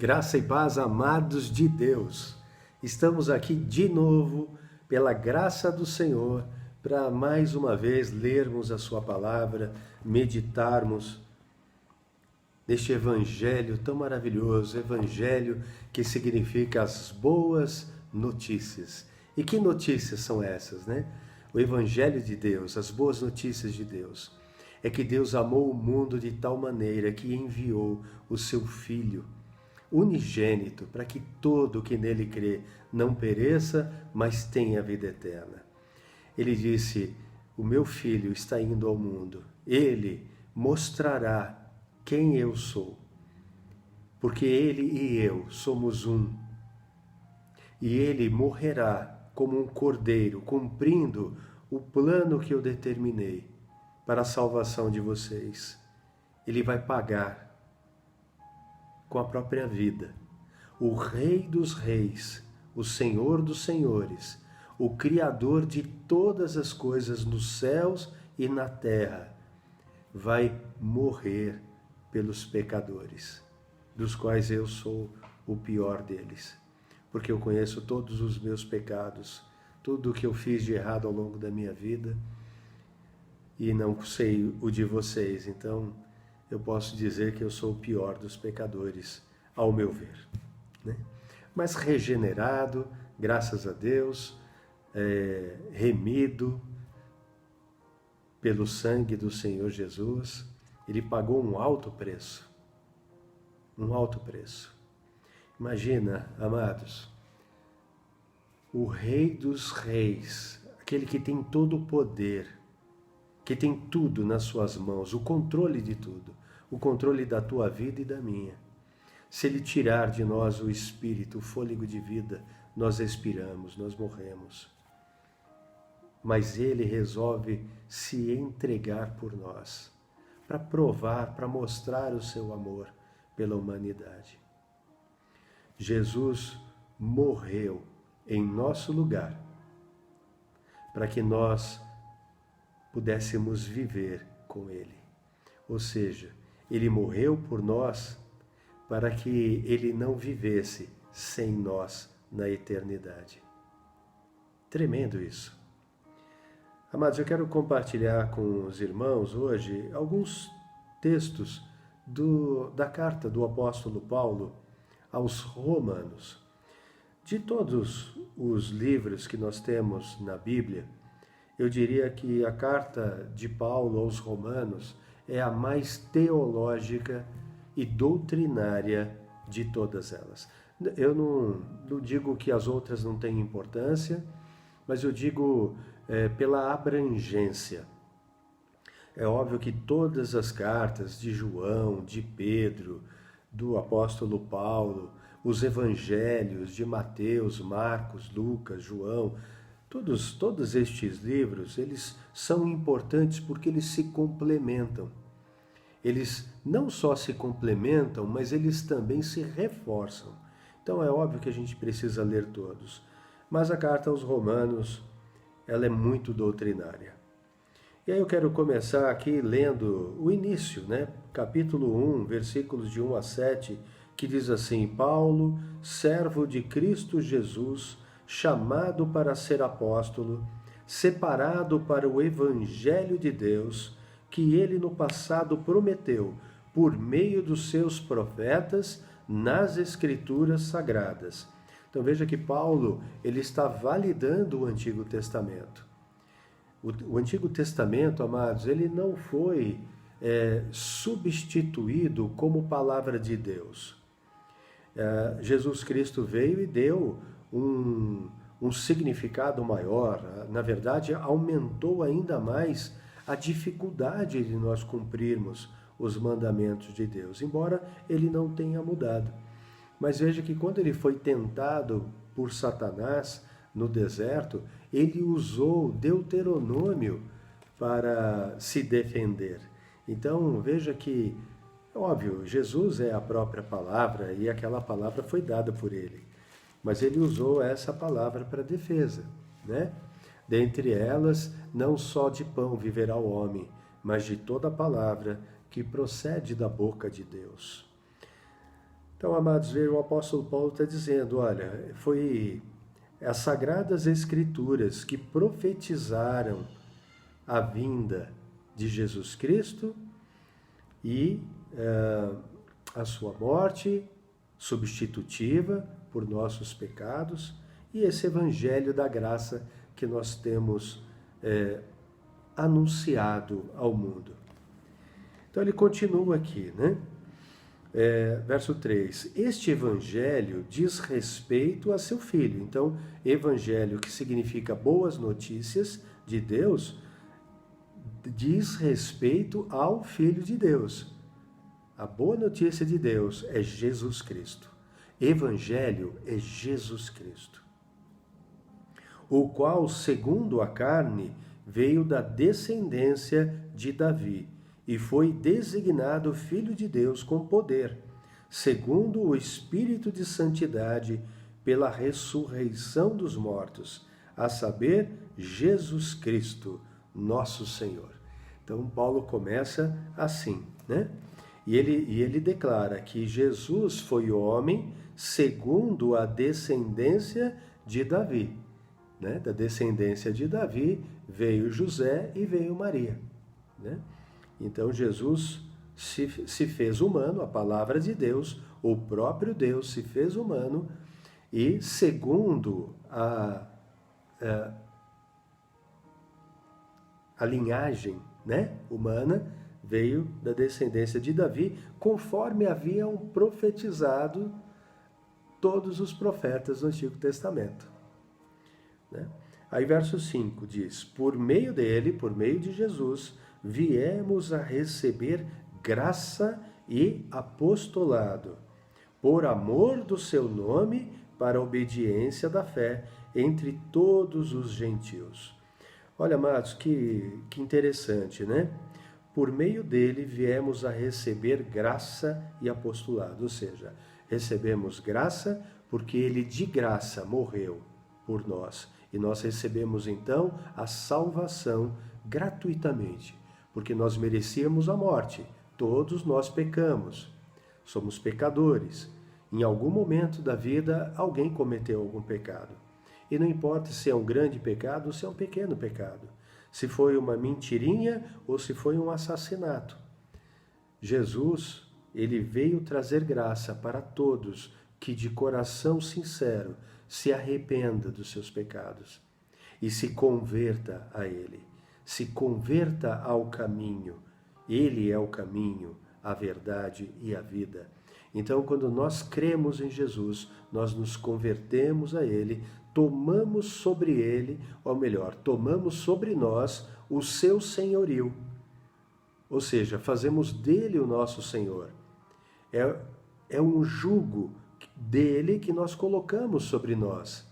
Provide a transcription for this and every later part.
Graça e paz, amados de Deus. Estamos aqui de novo, pela graça do Senhor, para mais uma vez lermos a Sua palavra, meditarmos neste Evangelho tão maravilhoso, Evangelho que significa as boas notícias. E que notícias são essas, né? O Evangelho de Deus, as boas notícias de Deus, é que Deus amou o mundo de tal maneira que enviou o seu Filho unigênito, para que todo que nele crê não pereça, mas tenha vida eterna. Ele disse: o meu filho está indo ao mundo, ele mostrará quem eu sou, porque ele e eu somos um, e ele morrerá como um cordeiro, cumprindo o plano que eu determinei para a salvação de vocês. Ele vai pagar com a própria vida. O Rei dos Reis, o Senhor dos Senhores, o Criador de todas as coisas nos céus e na terra, vai morrer pelos pecadores, dos quais eu sou o pior deles, porque eu conheço todos os meus pecados, tudo o que eu fiz de errado ao longo da minha vida, e não sei o de vocês, então eu posso dizer que eu sou o pior dos pecadores, ao meu ver, né? Mas regenerado, graças a Deus, remido pelo sangue do Senhor Jesus, ele pagou um alto preço. Um alto preço. Imagina, amados, o Rei dos Reis, aquele que tem todo o poder, que tem tudo nas suas mãos, o controle de tudo, o controle da tua vida e da minha. Se ele tirar de nós o espírito, o fôlego de vida, nós expiramos, nós morremos. Mas ele resolve se entregar por nós, para provar, para mostrar o seu amor pela humanidade. Jesus morreu em nosso lugar, para que nós pudéssemos viver com ele. Ou seja, ele morreu por nós para que ele não vivesse sem nós na eternidade. Tremendo isso. Amados, eu quero compartilhar com os irmãos hoje alguns textos da carta do apóstolo Paulo aos Romanos. De todos os livros que nós temos na Bíblia, eu diria que a carta de Paulo aos Romanos é a mais teológica e doutrinária de todas elas. Eu não digo que as outras não têm importância, mas eu digo pela abrangência. É óbvio que todas as cartas de João, de Pedro, do apóstolo Paulo, os evangelhos de Mateus, Marcos, Lucas, João, todos estes livros, eles são importantes porque eles se complementam. Eles não só se complementam, mas eles também se reforçam. Então é óbvio que a gente precisa ler todos. Mas a carta aos Romanos, ela é muito doutrinária. E aí eu quero começar aqui lendo o início, né? Capítulo 1, versículos de 1 a 7, que diz assim: Paulo, servo de Cristo Jesus, chamado para ser apóstolo, separado para o evangelho de Deus, que ele no passado prometeu, por meio dos seus profetas, nas Escrituras Sagradas. Então veja que Paulo, ele está validando o Antigo Testamento. O Antigo Testamento, amados, ele não foi substituído como palavra de Deus. Jesus Cristo veio e deu um significado maior, na verdade aumentou ainda mais a dificuldade de nós cumprirmos os mandamentos de Deus, embora ele não tenha mudado. Mas veja que quando ele foi tentado por Satanás no deserto, ele usou Deuteronômio para se defender. Então veja que, óbvio, Jesus é a própria palavra e aquela palavra foi dada por ele. Mas ele usou essa palavra para defesa, né? Dentre elas, não só de pão viverá o homem, mas de toda palavra que procede da boca de Deus. Então, amados, veja, o apóstolo Paulo está dizendo, olha, foi as Sagradas Escrituras que profetizaram a vinda de Jesus Cristo e a sua morte substitutiva por nossos pecados e esse evangelho da graça que nós temos anunciado ao mundo. Então ele continua aqui, né? Verso 3, este evangelho diz respeito a seu filho. Então, evangelho, que significa boas notícias de Deus, diz respeito ao Filho de Deus. A boa notícia de Deus é Jesus Cristo. Evangelho é Jesus Cristo, o qual, segundo a carne, veio da descendência de Davi e foi designado Filho de Deus com poder, segundo o Espírito de Santidade, pela ressurreição dos mortos, a saber, Jesus Cristo, nosso Senhor. Então, Paulo começa assim, né? E ele declara que Jesus foi homem segundo a descendência de Davi. Né? Da descendência de Davi veio José e veio Maria. Né? Então, Jesus se fez humano, a palavra de Deus, o próprio Deus se fez humano e, segundo a linhagem, né, humana, veio da descendência de Davi, conforme haviam profetizado todos os profetas do Antigo Testamento. Né? Aí verso 5 diz, por meio dele, por meio de Jesus, viemos a receber graça e apostolado, por amor do seu nome, para a obediência da fé entre todos os gentios. Olha, amados, que interessante, né? Por meio dele viemos a receber graça e apostolado, ou seja, recebemos graça porque ele de graça morreu por nós. E nós recebemos então a salvação gratuitamente, porque nós merecíamos a morte. Todos nós pecamos, somos pecadores. Em algum momento da vida, alguém cometeu algum pecado. E não importa se é um grande pecado ou se é um pequeno pecado. Se foi uma mentirinha ou se foi um assassinato. Jesus, ele veio trazer graça para todos que de coração sincero se arrependa dos seus pecados e se converta a ele. Se converta ao caminho. Ele é o caminho, a verdade e a vida. Então, quando nós cremos em Jesus, nós nos convertemos a ele, tomamos sobre ele, ou melhor, tomamos sobre nós o seu senhorio. Ou seja, fazemos dele o nosso Senhor. É um jugo dele que nós colocamos sobre nós.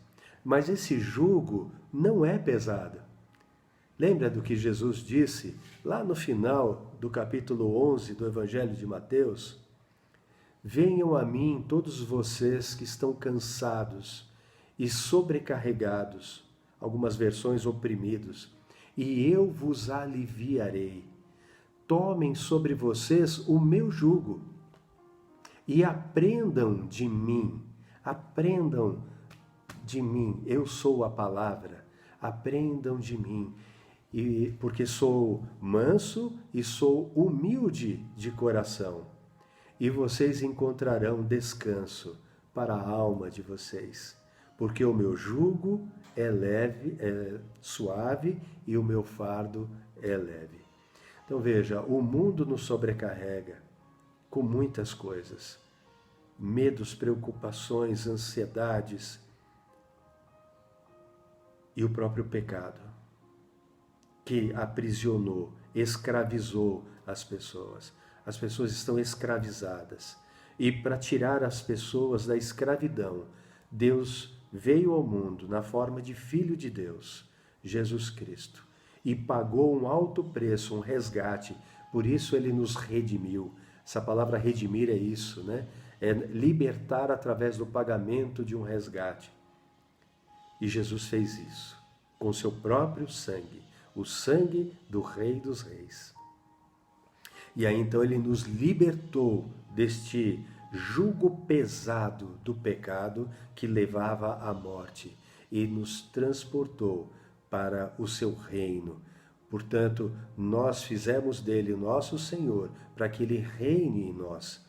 Mas esse jugo não é pesado. Lembra do que Jesus disse lá no final do capítulo 11 do Evangelho de Mateus? Venham a mim todos vocês que estão cansados e sobrecarregados, algumas versões oprimidos, e eu vos aliviarei. Tomem sobre vocês o meu jugo e aprendam de mim. Aprendam de mim. Eu sou a palavra. Aprendam de mim. Porque sou manso e sou humilde de coração. E vocês encontrarão descanso para a alma de vocês. Porque o meu jugo é leve, é suave e o meu fardo é leve. Então veja, o mundo nos sobrecarrega com muitas coisas. Medos, preocupações, ansiedades e o próprio pecado que aprisionou, escravizou as pessoas. As pessoas estão escravizadas. E para tirar as pessoas da escravidão, Deus veio ao mundo na forma de Filho de Deus, Jesus Cristo, e pagou um alto preço, um resgate. Por isso ele nos redimiu. Essa palavra redimir é isso, né? É libertar através do pagamento de um resgate. E Jesus fez isso com seu próprio sangue, o sangue do Rei dos Reis. E aí então ele nos libertou deste jugo pesado do pecado que levava à morte e nos transportou para o seu reino. Portanto, nós fizemos dele nosso Senhor para que ele reine em nós.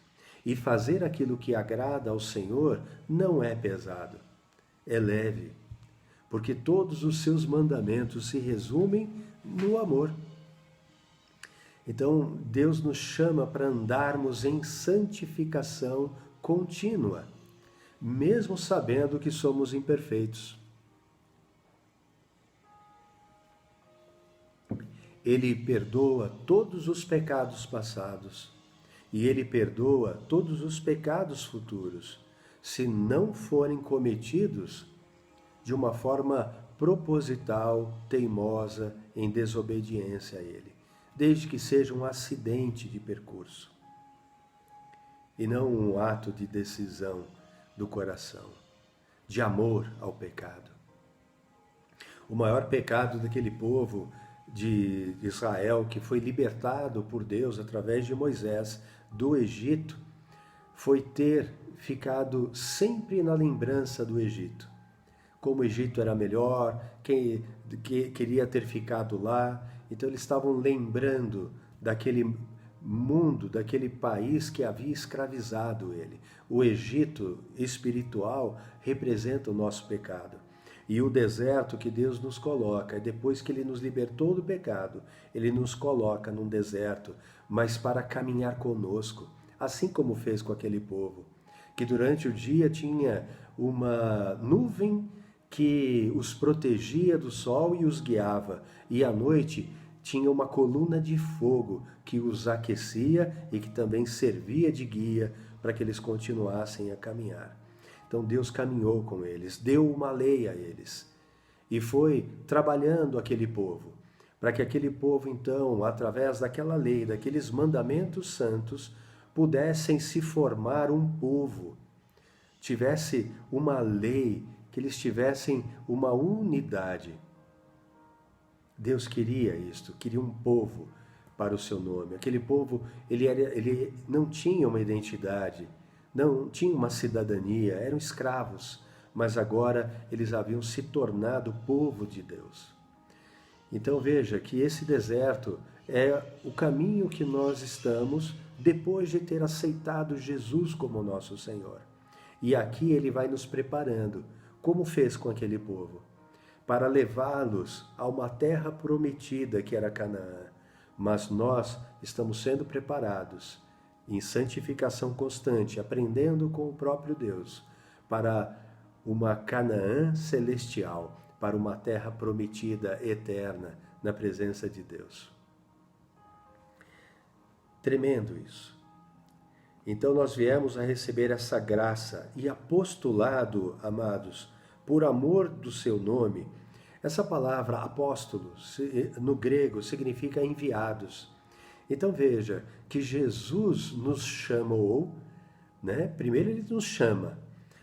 E fazer aquilo que agrada ao Senhor não é pesado, é leve, porque todos os seus mandamentos se resumem no amor. Então, Deus nos chama para andarmos em santificação contínua, mesmo sabendo que somos imperfeitos. Ele perdoa todos os pecados passados e Ele perdoa todos os pecados futuros, se não forem cometidos de uma forma proposital, teimosa, em desobediência a Ele, desde que seja um acidente de percurso e não um ato de decisão do coração, de amor ao pecado. O maior pecado daquele povo de Israel, que foi libertado por Deus através de Moisés do Egito, foi ter ficado sempre na lembrança do Egito. Como o Egito era melhor, quem queria ter ficado lá. Então eles estavam lembrando daquele mundo, daquele país que havia escravizado ele. O Egito espiritual representa o nosso pecado. E o deserto que Deus nos coloca, depois que Ele nos libertou do pecado, Ele nos coloca num deserto, mas para caminhar conosco, assim como fez com aquele povo, que durante o dia tinha uma nuvem que os protegia do sol e os guiava, e à noite tinha uma coluna de fogo que os aquecia e que também servia de guia para que eles continuassem a caminhar. Então Deus caminhou com eles, deu uma lei a eles e foi trabalhando aquele povo, para que aquele povo então, através daquela lei, daqueles mandamentos santos, pudessem se formar um povo, tivesse uma lei, que eles tivessem uma unidade. Deus queria isto, queria um povo para o seu nome. Aquele povo, ele não tinha uma identidade, não tinha uma cidadania, eram escravos, mas agora eles haviam se tornado povo de Deus. Então veja que esse deserto é o caminho que nós estamos depois de ter aceitado Jesus como nosso Senhor. E aqui Ele vai nos preparando, como fez com aquele povo, para levá-los a uma terra prometida que era Canaã. Mas nós estamos sendo preparados em santificação constante, aprendendo com o próprio Deus, para uma Canaã celestial, para uma terra prometida eterna na presença de Deus. Tremendo isso. Então nós viemos a receber essa graça e apostolado, amados, por amor do seu nome. Essa palavra apóstolo, no grego, significa enviados. Então veja que Jesus nos chamou, né? Primeiro ele nos chama.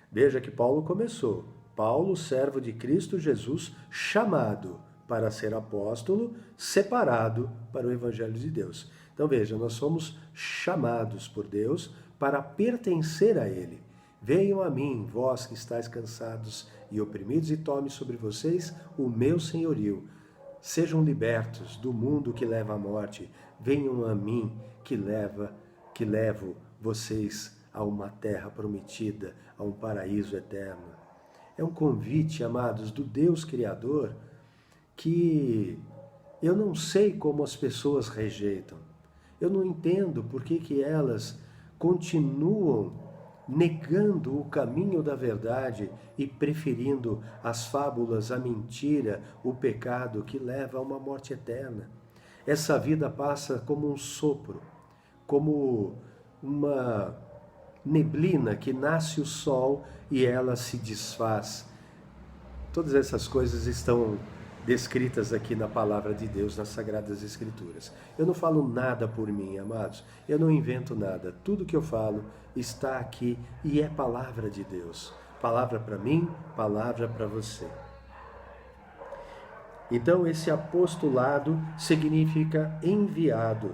Veja que Paulo começou. Paulo, servo de Cristo Jesus, chamado para ser apóstolo, separado para o Evangelho de Deus. Então veja, nós somos chamados por Deus para pertencer a Ele. Venham a mim, vós que estáis cansados e oprimidos, e tome sobre vocês o meu senhorio. Sejam libertos do mundo que leva à morte. Venham a mim que levo vocês a uma terra prometida, a um paraíso eterno. É um convite, amados, do Deus Criador, que eu não sei como as pessoas rejeitam. Eu não entendo por que elas continuam negando o caminho da verdade e preferindo as fábulas, a mentira, o pecado que leva a uma morte eterna. Essa vida passa como um sopro, como uma neblina que nasce o sol e ela se desfaz. Todas essas coisas estão descritas aqui na palavra de Deus, nas Sagradas Escrituras. Eu não falo nada por mim, amados. Eu não invento nada. Tudo que eu falo está aqui e é palavra de Deus. Palavra para mim, palavra para você. Então, esse apostolado significa enviado.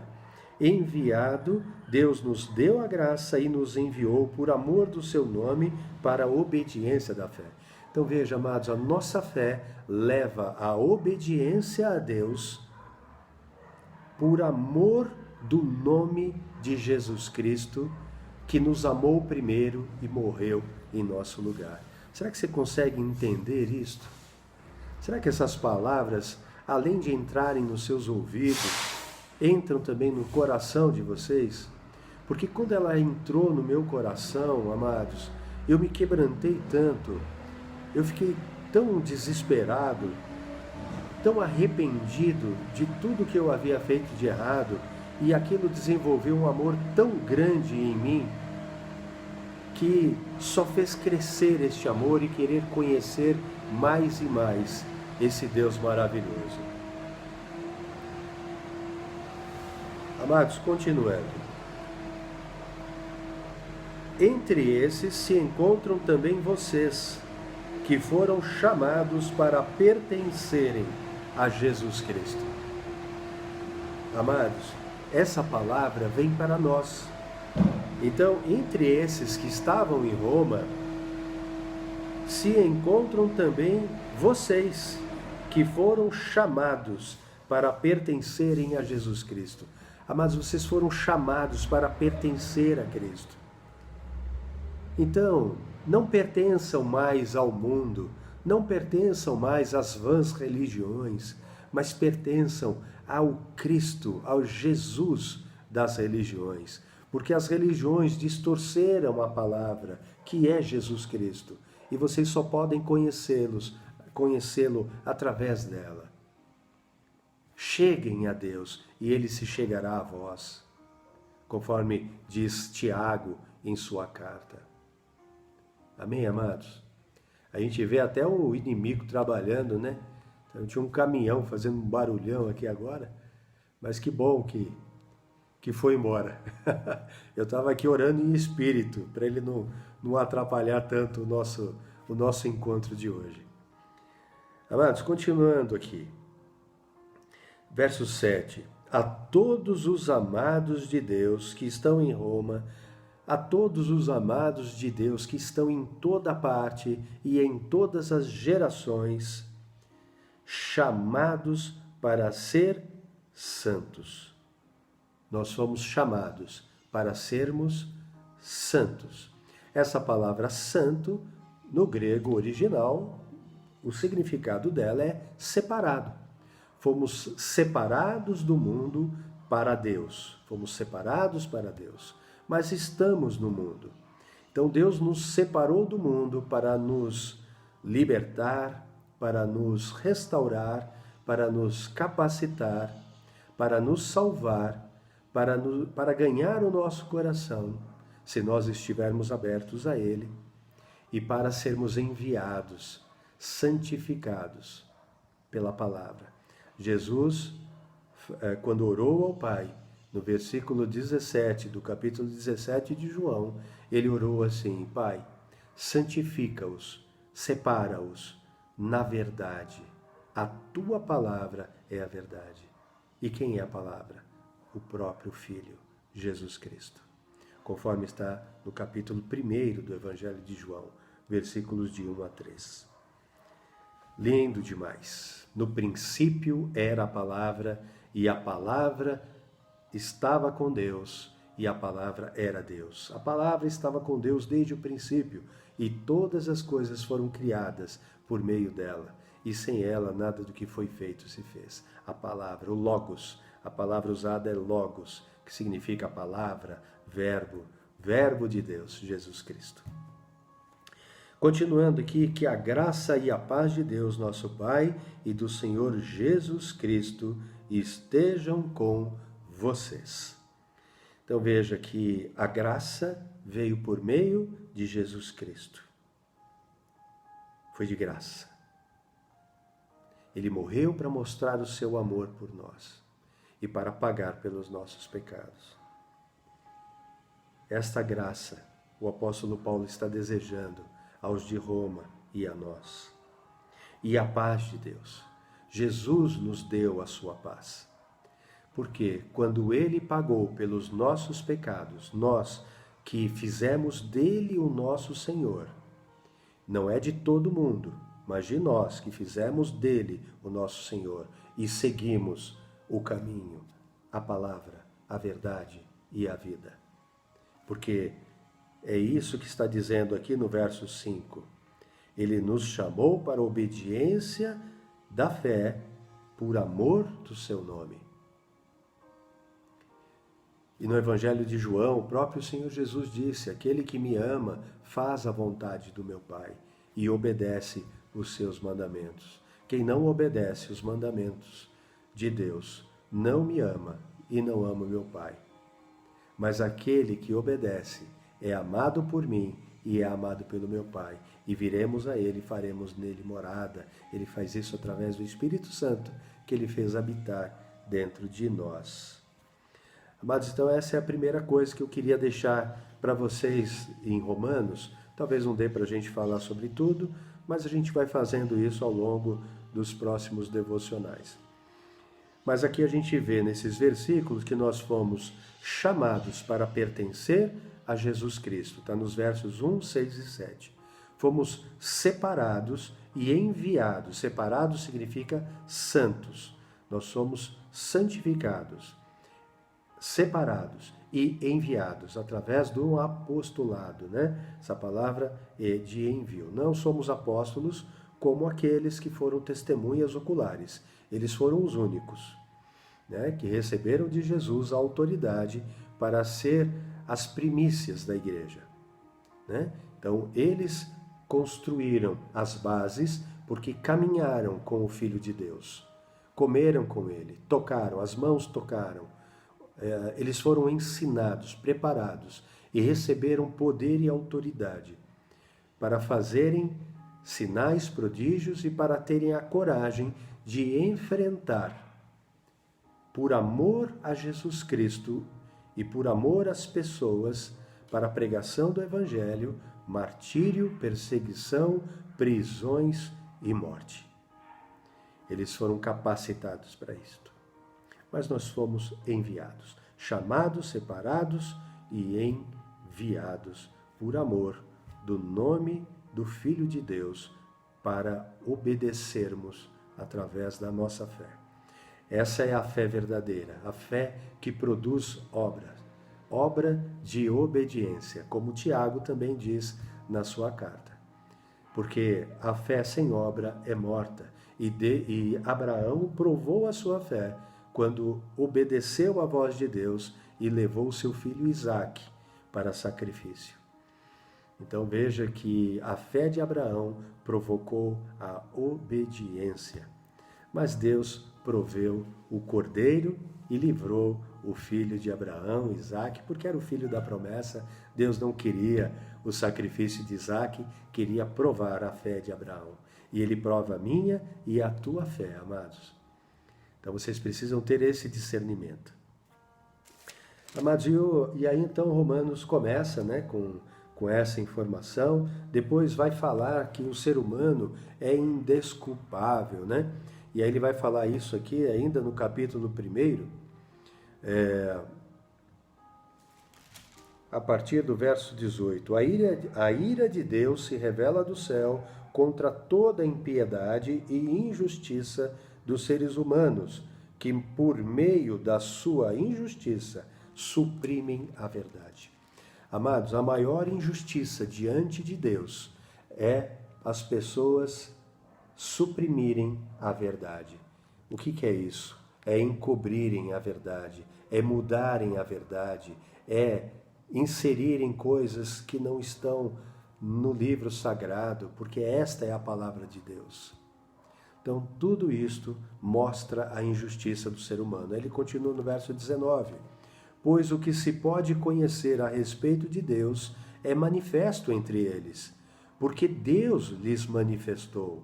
enviado, Deus nos deu a graça e nos enviou por amor do seu nome para a obediência da fé. Então veja, amados, a nossa fé leva à obediência a Deus por amor do nome de Jesus Cristo, que nos amou primeiro e morreu em nosso lugar. Será que você consegue entender isto? Será que essas palavras, além de entrarem nos seus ouvidos, entram também no coração de vocês? Porque quando ela entrou no meu coração, amados, eu me quebrantei tanto, eu fiquei tão desesperado, tão arrependido de tudo que eu havia feito de errado, e aquilo desenvolveu um amor tão grande em mim, que só fez crescer este amor e querer conhecer mais e mais esse Deus maravilhoso. Amados, continuando. Entre esses se encontram também vocês, que foram chamados para pertencerem a Jesus Cristo. Amados, essa palavra vem para nós. Então, entre esses que estavam em Roma, se encontram também vocês, que foram chamados para pertencerem a Jesus Cristo. Amados, vocês foram chamados para pertencer a Cristo. Então, não pertençam mais ao mundo, não pertençam mais às vãs religiões, mas pertençam ao Cristo, ao Jesus das religiões. Porque as religiões distorceram a palavra, que é Jesus Cristo. E vocês só podem conhecê-lo através dela. Cheguem a Deus e Ele se chegará a vós, conforme diz Tiago em sua carta. Amém, amados? A gente vê até o inimigo trabalhando, né? Então, tinha um caminhão fazendo um barulhão aqui agora, mas que bom que foi embora. Eu estava aqui orando em espírito, para ele não atrapalhar tanto o nosso encontro de hoje. Amados, continuando aqui. Verso 7. A todos os amados de Deus que estão em Roma, a todos os amados de Deus que estão em toda parte e em todas as gerações, chamados para ser santos. Nós fomos chamados para sermos santos. Essa palavra santo, no grego original, o significado dela é separado. Fomos separados do mundo para Deus. Fomos separados para Deus. Mas estamos no mundo. Então Deus nos separou do mundo para nos libertar, para nos restaurar, para nos capacitar, para nos salvar, para ganhar o nosso coração, se nós estivermos abertos a Ele, e para sermos enviados, santificados pela palavra. Jesus, quando orou ao Pai, no versículo 17 do capítulo 17 de João, ele orou assim: Pai, santifica-os, separa-os na verdade. A tua palavra é a verdade. E quem é a palavra? O próprio Filho, Jesus Cristo. Conforme está no capítulo 1 do Evangelho de João, versículos de 1 a 3. Lindo demais. No princípio era a palavra, e a palavra estava com Deus, e a palavra era Deus. A palavra estava com Deus desde o princípio, e todas as coisas foram criadas por meio dela, e sem ela nada do que foi feito se fez. A palavra, o Logos, a palavra usada é Logos, que significa palavra, verbo, verbo de Deus, Jesus Cristo. Continuando aqui, que a graça e a paz de Deus, nosso Pai, e do Senhor Jesus Cristo estejam com vocês. Então veja que a graça veio por meio de Jesus Cristo. Foi de graça. Ele morreu para mostrar o seu amor por nós e para pagar pelos nossos pecados. Esta graça o apóstolo Paulo está desejando aos de Roma e a nós. E a paz de Deus. Jesus nos deu a sua paz. Porque quando ele pagou pelos nossos pecados, nós que fizemos dele o nosso Senhor, não é de todo mundo, mas de nós que fizemos dele o nosso Senhor e seguimos o caminho, a palavra, a verdade e a vida. Porque é isso que está dizendo aqui no verso 5. Ele nos chamou para a obediência da fé por amor do seu nome. E no Evangelho de João, o próprio Senhor Jesus disse: aquele que me ama faz a vontade do meu Pai e obedece os seus mandamentos. Quem não obedece os mandamentos de Deus não me ama e não ama meu Pai. Mas aquele que obedece é amado por mim e é amado pelo meu Pai. E viremos a Ele e faremos nele morada. Ele faz isso através do Espírito Santo que Ele fez habitar dentro de nós. Amados, então essa é a primeira coisa que eu queria deixar para vocês em Romanos. Talvez não dê para a gente falar sobre tudo, mas a gente vai fazendo isso ao longo dos próximos devocionais. Mas aqui a gente vê nesses versículos que nós fomos chamados para pertencer a Jesus Cristo. Está nos versos 1, 6 e 7. Fomos separados e enviados. Separados significa santos. Nós somos santificados, separados e enviados através do apostolado, né? Essa palavra é de envio. Não somos apóstolos como aqueles que foram testemunhas oculares. Eles foram os únicos, né, que receberam de Jesus a autoridade para ser as primícias da igreja, né? Então, eles construíram as bases porque caminharam com o Filho de Deus, comeram com ele, tocaram, as mãos tocaram. Eles foram ensinados, preparados e receberam poder e autoridade para fazerem sinais, prodígios e para terem a coragem de enfrentar, por amor a Jesus Cristo e por amor às pessoas, para a pregação do Evangelho, martírio, perseguição, prisões e morte. Eles foram capacitados para isto. Mas nós fomos enviados, chamados, separados e enviados por amor do nome do Filho de Deus para obedecermos através da nossa fé. Essa é a fé verdadeira, a fé que produz obra de obediência, como Tiago também diz na sua carta. Porque a fé sem obra é morta, e Abraão provou a sua fé quando obedeceu à voz de Deus e levou seu filho Isaque para sacrifício. Então veja que a fé de Abraão provocou a obediência. Mas Deus proveu o cordeiro e livrou o filho de Abraão, Isaque, porque era o filho da promessa. Deus não queria o sacrifício de Isaque, queria provar a fé de Abraão. E ele prova a minha e a tua fé, amados. Então vocês precisam ter esse discernimento. Amados, e aí então Romanos começa, né, com essa informação. Depois vai falar que o ser humano é indesculpável, né? E aí ele vai falar isso aqui ainda no capítulo 1, a partir do verso 18. A ira de Deus se revela do céu contra toda impiedade e injustiça dos seres humanos, que por meio da sua injustiça suprimem a verdade. Amados, a maior injustiça diante de Deus é as pessoas suprimirem a verdade. O que é isso? É encobrirem a verdade, é mudarem a verdade, é inserirem coisas que não estão no livro sagrado, porque esta é a palavra de Deus. Então, tudo isto mostra a injustiça do ser humano. Ele continua no verso 19. Pois o que se pode conhecer a respeito de Deus é manifesto entre eles, porque Deus lhes manifestou.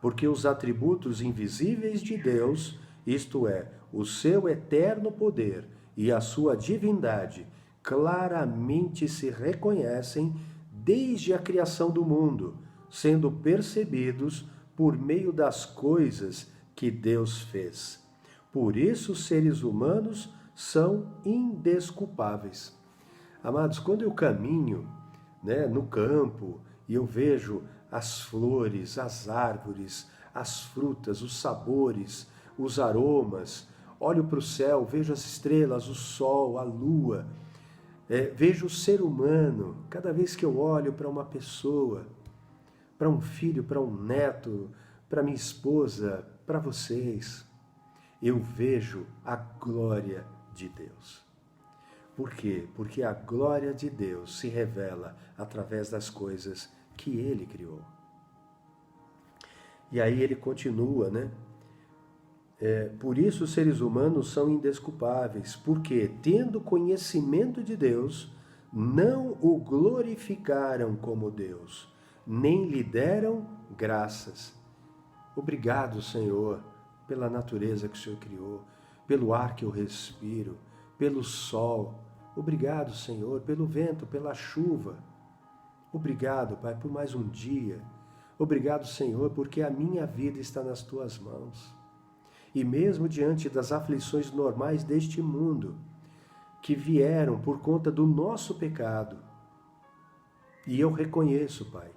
Porque os atributos invisíveis de Deus, isto é, o seu eterno poder e a sua divindade, claramente se reconhecem desde a criação do mundo, sendo percebidos por meio das coisas que Deus fez. Por isso os seres humanos são indesculpáveis. Amados, quando eu caminho, no campo e eu vejo as flores, as árvores, as frutas, os sabores, os aromas, olho para o céu, vejo as estrelas, o sol, a lua, vejo o ser humano. Cada vez que eu olho para uma pessoa, para um filho, para um neto, para minha esposa, para vocês, eu vejo a glória de Deus. Por quê? Porque a glória de Deus se revela através das coisas que Ele criou. E aí ele continua, por isso os seres humanos são indesculpáveis, porque, tendo conhecimento de Deus, não o glorificaram como Deus, nem lhe deram graças. Obrigado, Senhor, pela natureza que o Senhor criou, pelo ar que eu respiro, pelo sol. Obrigado, Senhor, pelo vento, pela chuva. Obrigado, Pai, por mais um dia. Obrigado, Senhor, porque a minha vida está nas Tuas mãos. E mesmo diante das aflições normais deste mundo, que vieram por conta do nosso pecado, e eu reconheço, Pai,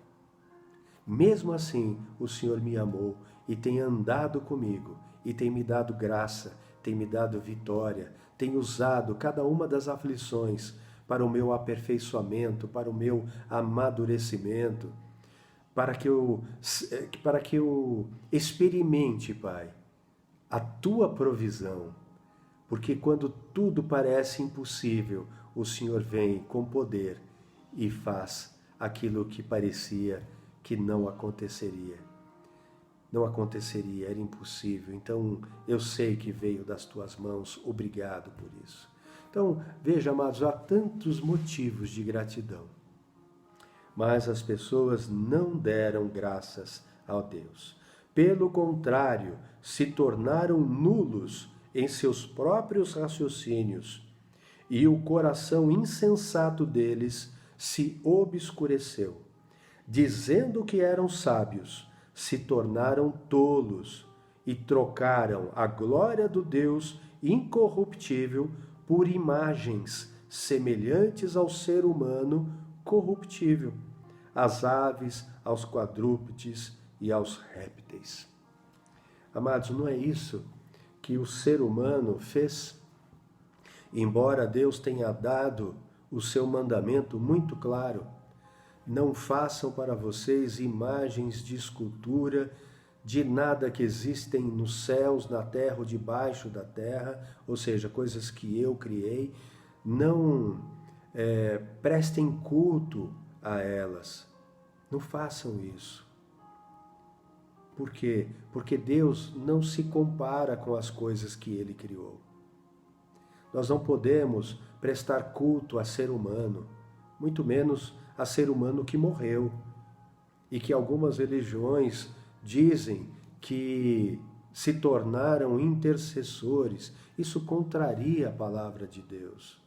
mesmo assim o Senhor me amou e tem andado comigo, e tem me dado graça, tem me dado vitória, tem usado cada uma das aflições para o meu aperfeiçoamento, para o meu amadurecimento, para que eu experimente, Pai, a Tua provisão. Porque quando tudo parece impossível, o Senhor vem com poder e faz aquilo que parecia que não aconteceria. Não aconteceria, era impossível. Então, eu sei que veio das Tuas mãos. Obrigado por isso. Então, veja, amados, há tantos motivos de gratidão. Mas as pessoas não deram graças a Deus. Pelo contrário, se tornaram nulos em seus próprios raciocínios, e o coração insensato deles se obscureceu. Dizendo que eram sábios, se tornaram tolos e trocaram a glória do Deus incorruptível por imagens semelhantes ao ser humano corruptível, às aves, aos quadrúpedes e aos répteis. Amados, não é isso que o ser humano fez? Embora Deus tenha dado o seu mandamento muito claro, não façam para vocês imagens de escultura de nada que existem nos céus, na terra ou debaixo da terra, ou seja, coisas que eu criei. Não prestem culto a elas. Não façam isso. Por quê? Porque Deus não se compara com as coisas que Ele criou. Nós não podemos prestar culto a ser humano, muito menos a ser humano que morreu. E que algumas religiões dizem que se tornaram intercessores. Isso contraria a palavra de Deus.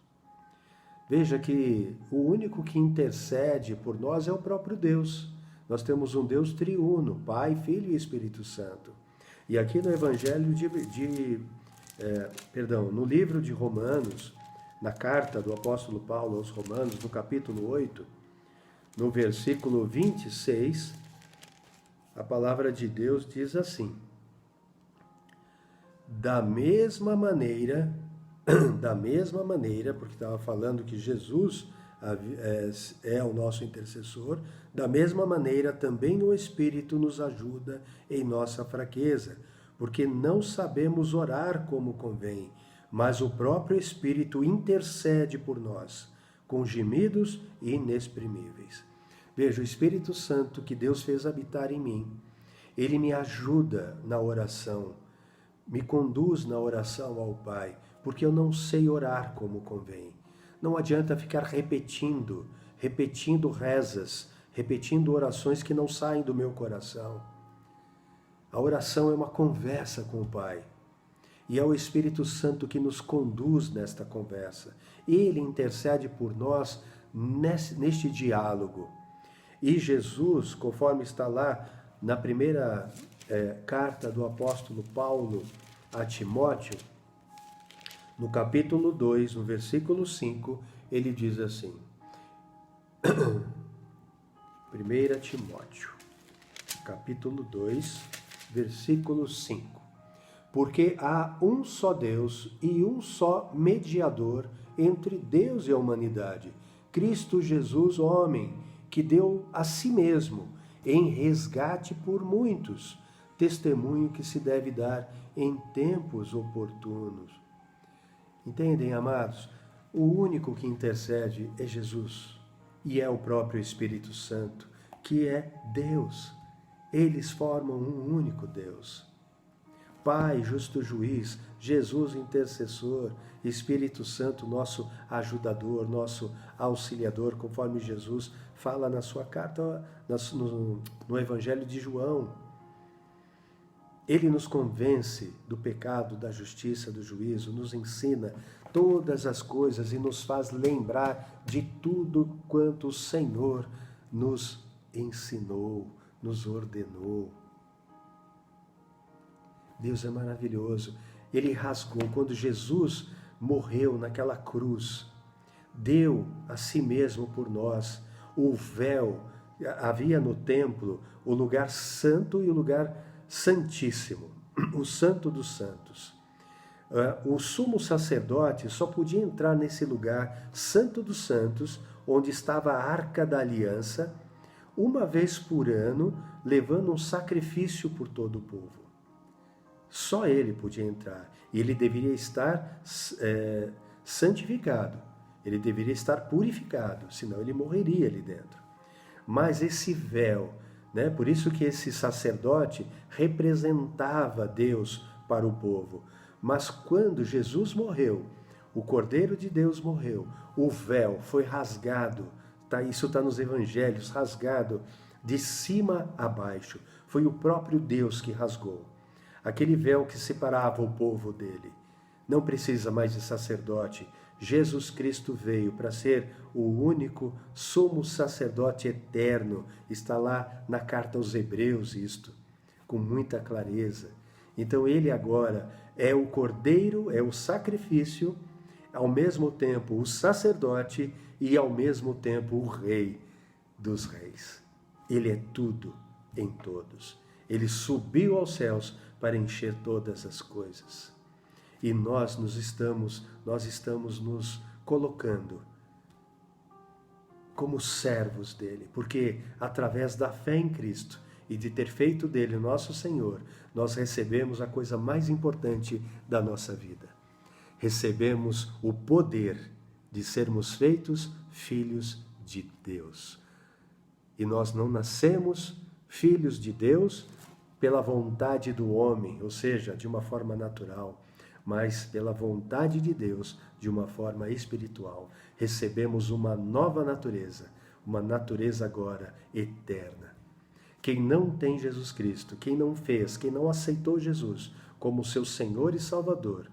Veja que o único que intercede por nós é o próprio Deus. Nós temos um Deus triuno, Pai, Filho e Espírito Santo. E aqui no Evangelho no livro de Romanos, na carta do apóstolo Paulo aos Romanos, no capítulo 8, no versículo 26, a palavra de Deus diz assim: da mesma maneira, porque estava falando que Jesus é o nosso intercessor, da mesma maneira também o Espírito nos ajuda em nossa fraqueza, porque não sabemos orar como convém, mas o próprio Espírito intercede por nós, com gemidos inexprimíveis. Veja, o Espírito Santo que Deus fez habitar em mim, ele me ajuda na oração, me conduz na oração ao Pai, porque eu não sei orar como convém. Não adianta ficar repetindo rezas, repetindo orações que não saem do meu coração. A oração é uma conversa com o Pai. E é o Espírito Santo que nos conduz nesta conversa. Ele intercede por nós neste diálogo. E Jesus, conforme está lá na primeira carta do apóstolo Paulo a Timóteo, no capítulo 2, no versículo 5, ele diz assim, 1 Timóteo, capítulo 2, versículo 5. Porque há um só Deus e um só mediador entre Deus e a humanidade, Cristo Jesus, homem, que deu a si mesmo em resgate por muitos, testemunho que se deve dar em tempos oportunos. Entendem, amados? O único que intercede é Jesus e é o próprio Espírito Santo, que é Deus. Eles formam um único Deus. Pai, justo juiz, Jesus, intercessor, Espírito Santo, nosso ajudador, nosso auxiliador, conforme Jesus fala na sua carta, no Evangelho de João. Ele nos convence do pecado, da justiça, do juízo, nos ensina todas as coisas e nos faz lembrar de tudo quanto o Senhor nos ensinou, nos ordenou. Deus é maravilhoso. Ele rasgou, quando Jesus morreu naquela cruz, deu a si mesmo por nós o véu. Havia no templo o lugar santo e o lugar santíssimo, o santo dos santos. O sumo sacerdote só podia entrar nesse lugar santo dos santos, onde estava a arca da aliança, uma vez por ano, levando um sacrifício por todo o povo. Só ele podia entrar. E ele deveria estar santificado. Ele deveria estar purificado, senão ele morreria ali dentro. Mas esse véu, né? Por isso que esse sacerdote representava Deus para o povo. Mas quando Jesus morreu, o Cordeiro de Deus morreu, o véu foi rasgado. Isso está nos evangelhos, rasgado de cima a baixo. Foi o próprio Deus que rasgou. Aquele véu que separava o povo dele. Não precisa mais de sacerdote. Jesus Cristo veio para ser o único sumo sacerdote eterno. Está lá na carta aos Hebreus isto, com muita clareza. Então ele agora é o cordeiro, é o sacrifício, ao mesmo tempo o sacerdote e ao mesmo tempo o rei dos reis. Ele é tudo em todos. Ele subiu aos céus para encher todas as coisas. E nós estamos nos colocando como servos dele, porque através da fé em Cristo e de ter feito dele o nosso Senhor, nós recebemos a coisa mais importante da nossa vida. Recebemos o poder de sermos feitos filhos de Deus. E nós não nascemos filhos de Deus pela vontade do homem, ou seja, de uma forma natural, mas pela vontade de Deus, de uma forma espiritual. Recebemos uma nova natureza, uma natureza agora eterna. Quem não tem Jesus Cristo, quem não fez, quem não aceitou Jesus como seu Senhor e Salvador,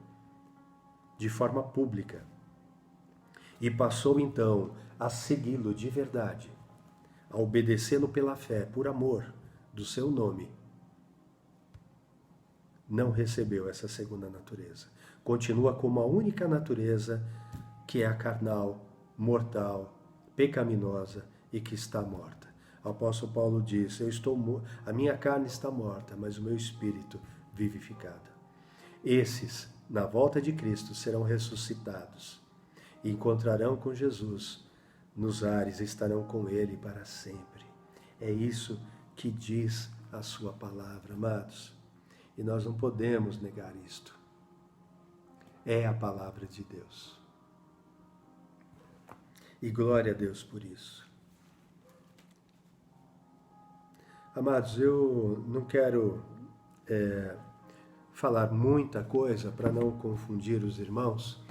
de forma pública, e passou então a segui-lo de verdade, a obedecê-lo pela fé, por amor do seu nome, não recebeu essa segunda natureza. Continua com uma única natureza, que é a carnal, mortal, pecaminosa e que está morta. O apóstolo Paulo diz, a minha carne está morta, mas o meu espírito vivificado. Esses, na volta de Cristo, serão ressuscitados e encontrarão com Jesus nos ares, estarão com ele para sempre. É isso que diz a sua palavra, amados. E nós não podemos negar isto. É a palavra de Deus. E glória a Deus por isso. Amados, eu não quero falar muita coisa para não confundir os irmãos,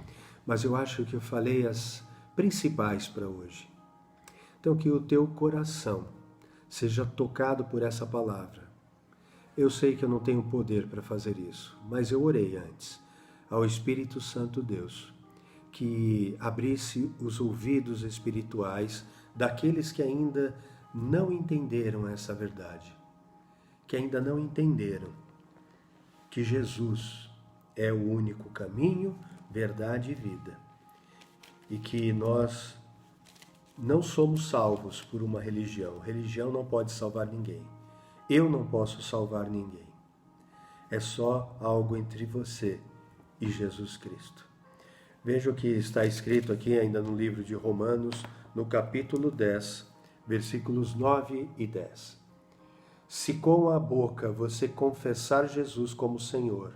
mas eu acho que eu falei as principais para hoje. Então, que o teu coração seja tocado por essa palavra. Eu sei que eu não tenho poder para fazer isso, mas eu orei antes ao Espírito Santo Deus, que abrisse os ouvidos espirituais daqueles que ainda não entenderam essa verdade, que ainda não entenderam que Jesus é o único caminho, verdade e vida. E que nós não somos salvos por uma religião. Religião não pode salvar ninguém. Eu não posso salvar ninguém. É só algo entre você e Jesus Cristo. Veja o que está escrito aqui ainda no livro de Romanos, no capítulo 10, versículos 9 e 10. Se com a boca você confessar Jesus como Senhor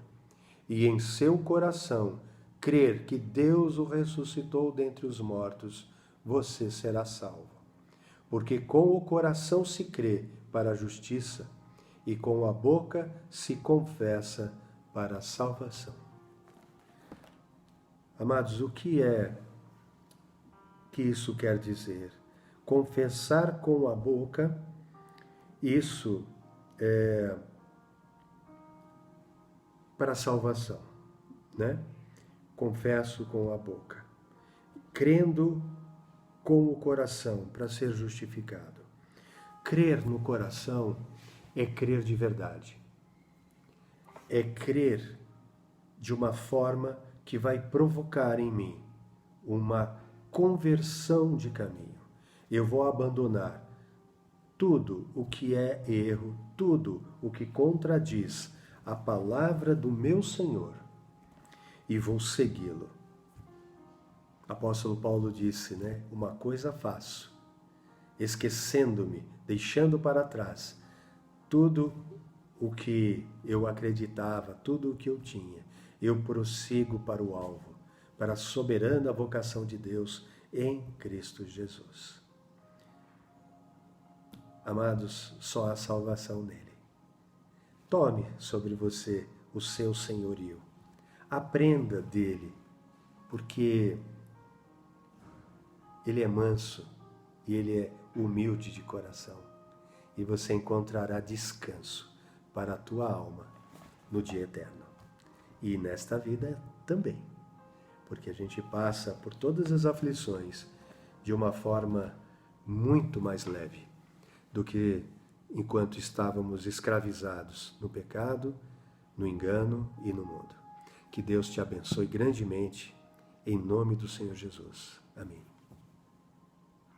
e em seu coração crer que Deus o ressuscitou dentre os mortos, você será salvo. Porque com o coração se crê para a justiça e com a boca se confessa para a salvação. Amados, o que isso quer dizer? Confessar com a boca, isso é para a salvação, né? Confesso com a boca. Crendo com o coração para ser justificado. Crer no coração é crer de verdade. É crer de uma forma que vai provocar em mim uma conversão de caminho. Eu vou abandonar tudo o que é erro, tudo o que contradiz a palavra do meu Senhor e vou segui-lo. Apóstolo Paulo disse, né? Uma coisa faço, esquecendo-me, deixando para trás tudo o que eu acreditava, tudo o que eu tinha. Eu prossigo para o alvo, para a soberana vocação de Deus em Cristo Jesus. Amados, só há salvação nele. Tome sobre você o seu senhorio. Aprenda dele, porque ele é manso e ele é humilde de coração. E você encontrará descanso para a tua alma no dia eterno. E nesta vida também, porque a gente passa por todas as aflições de uma forma muito mais leve do que enquanto estávamos escravizados no pecado, no engano e no mundo. Que Deus te abençoe grandemente, em nome do Senhor Jesus. Amém.